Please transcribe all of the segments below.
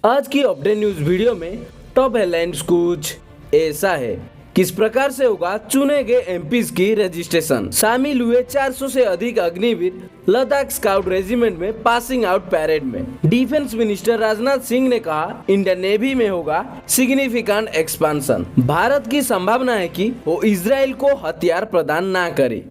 आज की update news video में टॉप हेडलाइंस कुछ ऐसा है। किस प्रकार से होगा चुने गए एमपीज की रजिस्ट्रेशन। शामिल हुए 400 से अधिक अग्निवीर लद्दाख स्काउट रेजिमेंट में पासिंग आउट पैरेड में। डिफेंस मिनिस्टर राजनाथ सिंह ने कहा इंडियन नेवी में होगा सिग्निफिकेंट एक्सपांशन। भारत की संभावना है कि वो इजराइल को हथियार प्रदान ना करे।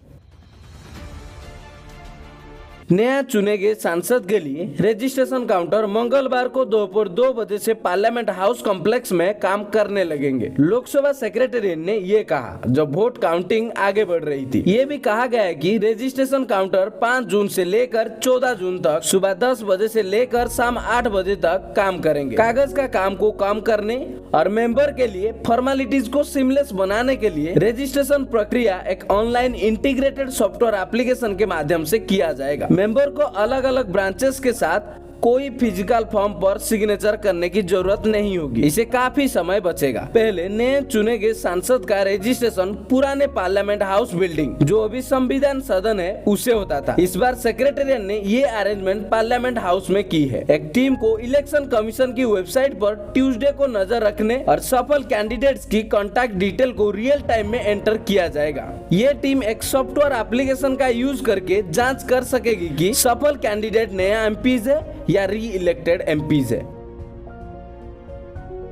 नया चुने गए सांसद के लिए रजिस्ट्रेशन काउंटर मंगलवार को दोपहर 2 बजे से पार्लियामेंट हाउस कॉम्प्लेक्स में काम करने लगेंगे। लोकसभा सेक्रेटेरिएट ने ये कहा जब वोट काउंटिंग आगे बढ़ रही थी। ये भी कहा गया है कि रजिस्ट्रेशन काउंटर 5 जून से लेकर 14 जून तक सुबह 10 बजे से लेकर शाम 8 बजे तक काम करेंगे। कागज का काम को कम करने और मेंबर के लिए फॉर्मेलिटीज को सीमलेस बनाने के लिए रजिस्ट्रेशन प्रक्रिया एक ऑनलाइन इंटीग्रेटेड सॉफ्टवेयर एप्लीकेशन के माध्यम से किया जाएगा। मेंबर को अलग अलग ब्रांचेस के साथ कोई फिजिकल फॉर्म पर सिग्नेचर करने की जरूरत नहीं होगी। इसे काफी समय बचेगा। पहले नए चुने गए सांसद का रजिस्ट्रेशन पुराने पार्लियामेंट हाउस बिल्डिंग जो अभी संविधान सदन है उसे होता था। इस बार सेक्रेटेरिएट ने ये अरेंजमेंट पार्लियामेंट हाउस में की है। एक टीम को इलेक्शन कमीशन की वेबसाइट पर ट्यूसडे को नजर रखने और सफल कैंडिडेट्स की कॉन्टैक्ट डिटेल को रियल टाइम में एंटर किया जाएगा। ये टीम एक सॉफ्टवेयर एप्लीकेशन का यूज करके जाँच कर सकेगी कि सफल कैंडिडेट नया एमपीज है या री इलेक्टेड एमपीज है।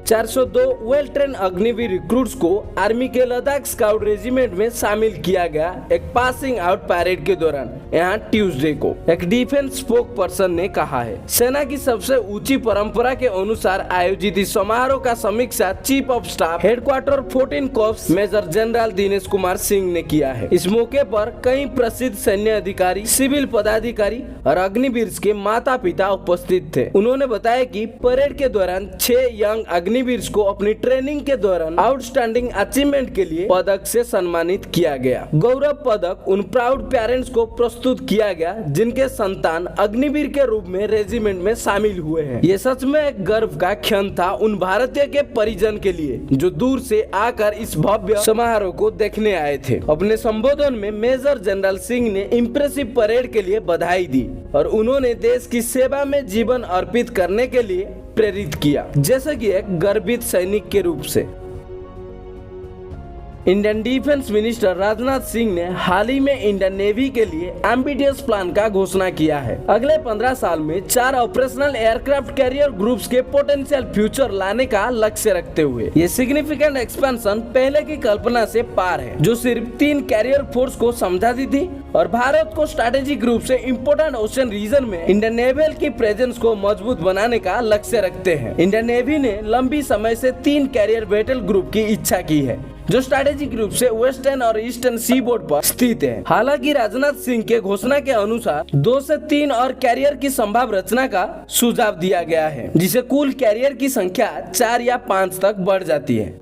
402 वेल ट्रेन अग्निवीर रिक्रूट्स को आर्मी के लद्दाख स्काउट रेजिमेंट में शामिल किया गया एक पासिंग आउट पैरेड के दौरान यहाँ ट्यूसडे को। एक डिफेंस स्पोक पर्सन ने कहा है सेना की सबसे ऊंची परंपरा के अनुसार आयोजित इस समारोह का समीक्षा chief of staff headquarter 14 corps major general Dinesh Kumar Singh ने किया है। इस मौके पर कई प्रसिद्ध सैन्य अधिकारी, सिविल पदाधिकारी और अग्निवीर के माता पिता उपस्थित थे। उन्होंने बताया कि परेड के दौरान 6 यंग अग्निवीर को अपनी ट्रेनिंग के दौरान आउटस्टैंडिंग अचीवमेंट के लिए पदक से सम्मानित किया गया। गौरव पदक उन प्राउड पेरेंट्स को प्रस्तुत किया गया जिनके संतान अग्निवीर के रूप में रेजिमेंट में शामिल हुए हैं। ये सच में एक गर्व का क्षण था उन भारतीय के परिजन के लिए जो दूर से आकर इस भव्य समारोह को देखने आए थे। अपने संबोधन में मेजर जनरल सिंह ने इम्प्रेसिव परेड के लिए बधाई दी और उन्होंने देश की सेवा में जीवन अर्पित करने के लिए प्रेरित किया जैसे कि एक गर्वित सैनिक के रूप से। Indian defence minister Rajnath Singh ने हाल ही में इंडियन नेवी के लिए एम्बिशियस प्लान का घोषणा किया है। अगले 15 साल में 4 ऑपरेशनल एयरक्राफ्ट कैरियर ग्रुप्स के पोटेंशियल फ्यूचर लाने का लक्ष्य रखते हुए ये सिग्निफिकेंट एक्सपेंशन पहले की कल्पना से पार है जो सिर्फ 3 कैरियर फोर्स को समझाती थी और भारत को स्ट्रेटेजिक रूप से इम्पोर्टेंट ओशन रीजन में इंडियन नेवल की प्रेजेंस को मजबूत बनाने का लक्ष्य रखते हैं। इंडियन नेवी ने लंबी समय से 3 कैरियर बैटल ग्रुप की इच्छा की है जो स्ट्रेटेजिक रूप से वेस्टर्न और ईस्टर्न सीबोर्ड पर स्थित है। हालांकि राजनाथ सिंह के घोषणा के अनुसार 2 से 3 और कैरियर की संभाव्य रचना का सुझाव दिया गया है जिसे कुल कैरियर की संख्या 4 या 5 तक बढ़ जाती है।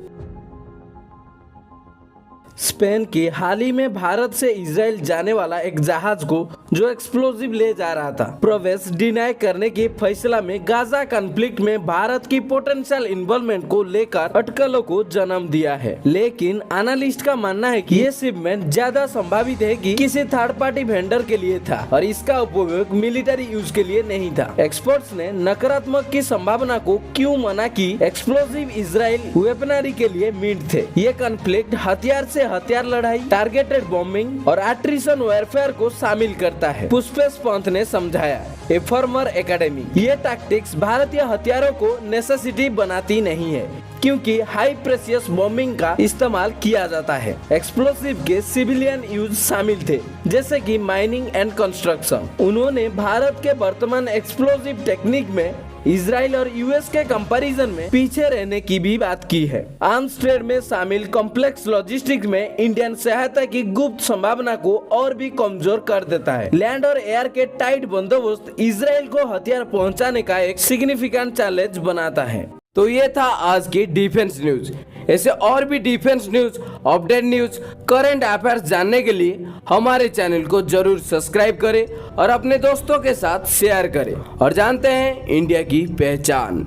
स्पेन के हाल ही में भारत से इजराइल जाने वाला एक जहाज को जो एक्सप्लोजिव ले जा रहा था प्रवेश डिनाई करने के फैसला में गाजा कॉन्फ्लिक्ट में भारत की पोटेंशियल इन्वॉल्वमेंट को लेकर अटकलों को जन्म दिया है। लेकिन एनालिस्ट का मानना है कि ये शिपमेंट ज्यादा संभावित है कि किसी थर्ड पार्टी वेंडर के लिए था और इसका उपयोग मिलिट्री यूज के लिए नहीं था। एक्सपर्ट्स ने नकारात्मक की संभावना को क्यों माना कि एक्सप्लोजिव इजराइल वेपनरी के लिए मीट थे। ये कॉन्फ्लिक्ट हथियार से हथियार लड़ाई, टारगेटेड बॉम्बिंग और एट्रिशन वॉरफेयर को शामिल करता है। पुष्पेश पंत ने समझाया ए फॉर्मर एकेडमी ये टैक्टिक्स भारतीय हथियारों को नेसेसिटी बनाती नहीं है क्योंकि हाई प्रेसियस बॉम्बिंग का इस्तेमाल किया जाता है। एक्सप्लोसिव के सिविलियन यूज शामिल थे जैसे कि माइनिंग एंड कंस्ट्रक्शन। उन्होंने भारत के वर्तमान एक्सप्लोसिव टेक्निक में इजराइल और यूएस के कंपैरिजन में पीछे रहने की भी बात की है। आर्म्स ट्रेड में शामिल कॉम्प्लेक्स लॉजिस्टिक्स में इंडियन सहायता की गुप्त संभावना को और भी कमजोर कर देता है। लैंड और एयर के टाइट बंदोबस्त इजराइल को हथियार पहुंचाने का एक सिग्निफिकेंट चैलेंज बनाता है। तो ये था आज की डिफेंस न्यूज। ऐसे और भी defence news, update news, current affairs जानने के लिए हमारे चैनल को जरूर सब्सक्राइब करें और अपने दोस्तों के साथ शेयर करें और जानते हैं इंडिया की पहचान।